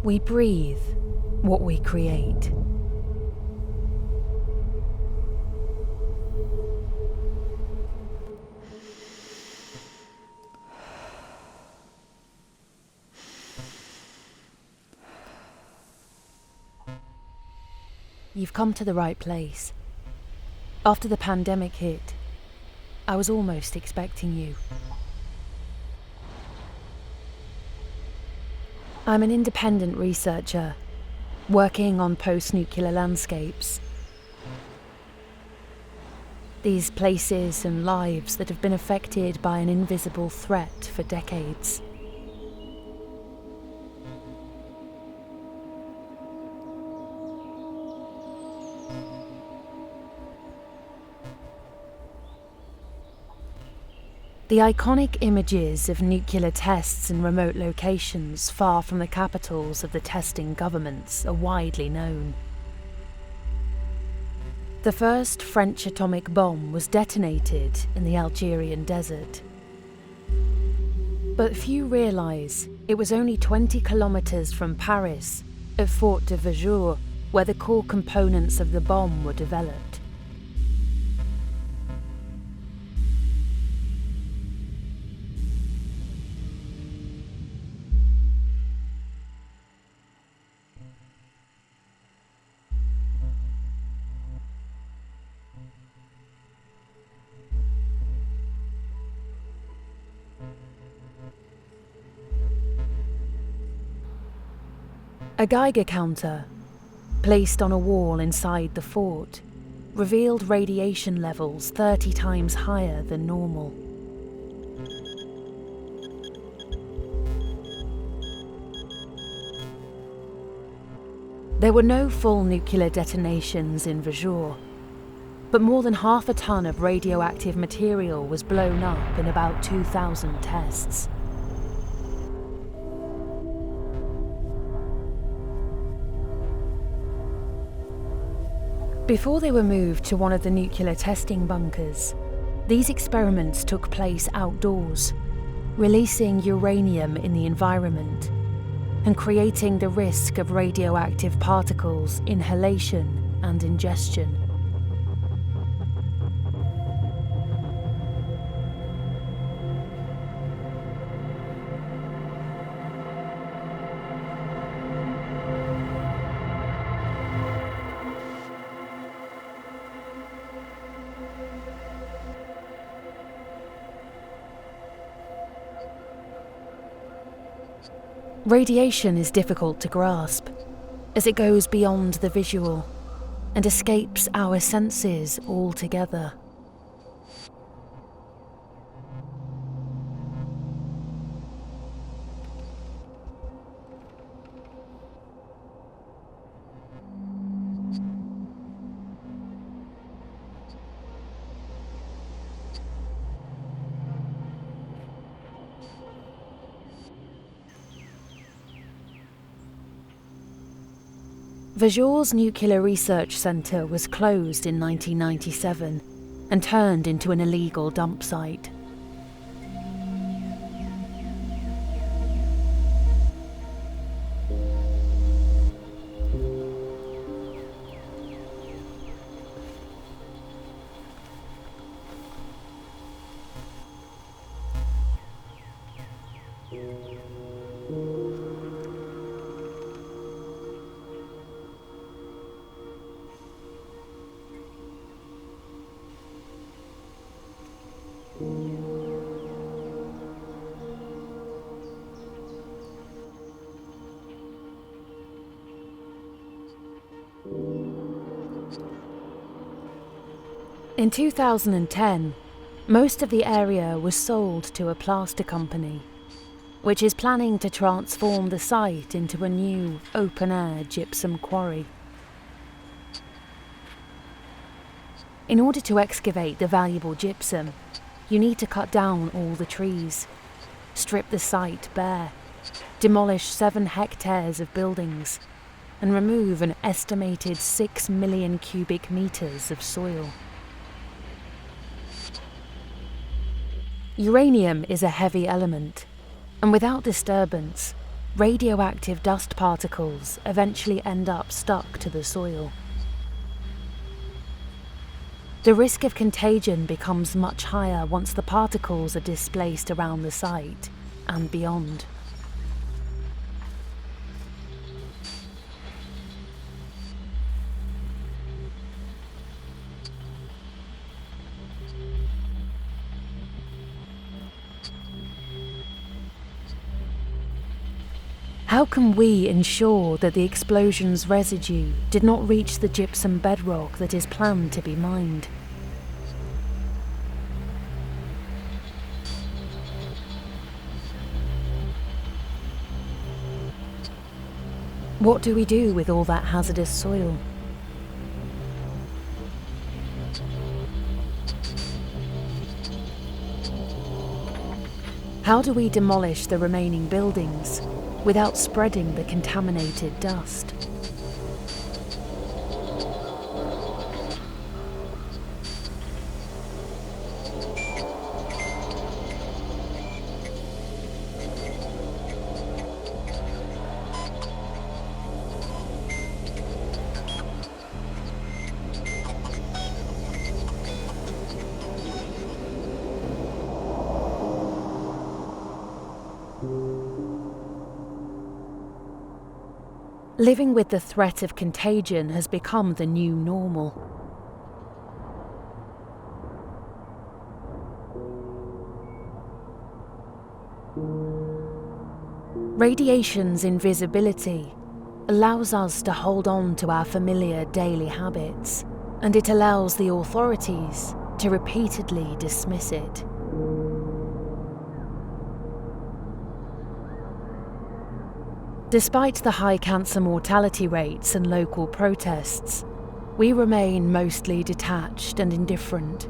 We breathe what we create. You've come to the right place. After the pandemic hit, I was almost expecting you. I'm an independent researcher, working on post-nuclear landscapes. These places and lives that have been affected by an invisible threat for decades. The iconic images of nuclear tests in remote locations far from the capitals of the testing governments are widely known. The first French atomic bomb was detonated in the Algerian desert. But few realise it was only 20 kilometres from Paris, at Fort de Vejour, where the core components of the bomb were developed. A Geiger counter, placed on a wall inside the fort, revealed radiation levels 30 times higher than normal. There were no full nuclear detonations in Vejour, but more than half a ton of radioactive material was blown up in about 2,000 tests. Before they were moved to one of the nuclear testing bunkers, these experiments took place outdoors, releasing uranium in the environment and creating the risk of radioactive particles inhalation and ingestion. Radiation is difficult to grasp, as it goes beyond the visual and escapes our senses altogether. Vejour's nuclear research centre was closed in 1997 and turned into an illegal dump site. In 2010, most of the area was sold to a plaster company, which is planning to transform the site into a new open-air gypsum quarry. In order to excavate the valuable gypsum, you need to cut down all the trees, strip the site bare, demolish 7 hectares of buildings, and remove an estimated 6 million cubic meters of soil. Uranium is a heavy element, and without disturbance, radioactive dust particles eventually end up stuck to the soil. The risk of contagion becomes much higher once the particles are displaced around the site and beyond. How can we ensure that the explosion's residue did not reach the gypsum bedrock that is planned to be mined? What do we do with all that hazardous soil? How do we demolish the remaining buildings without spreading the contaminated dust? Living with the threat of contagion has become the new normal. Radiation's invisibility allows us to hold on to our familiar daily habits, and it allows the authorities to repeatedly dismiss it. Despite the high cancer mortality rates and local protests, we remain mostly detached and indifferent.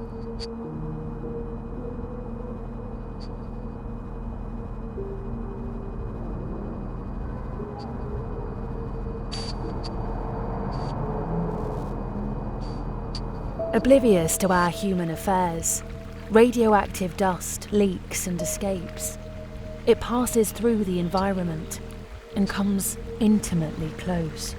Oblivious to our human affairs, radioactive dust leaks and escapes. It passes through the environment and comes intimately close.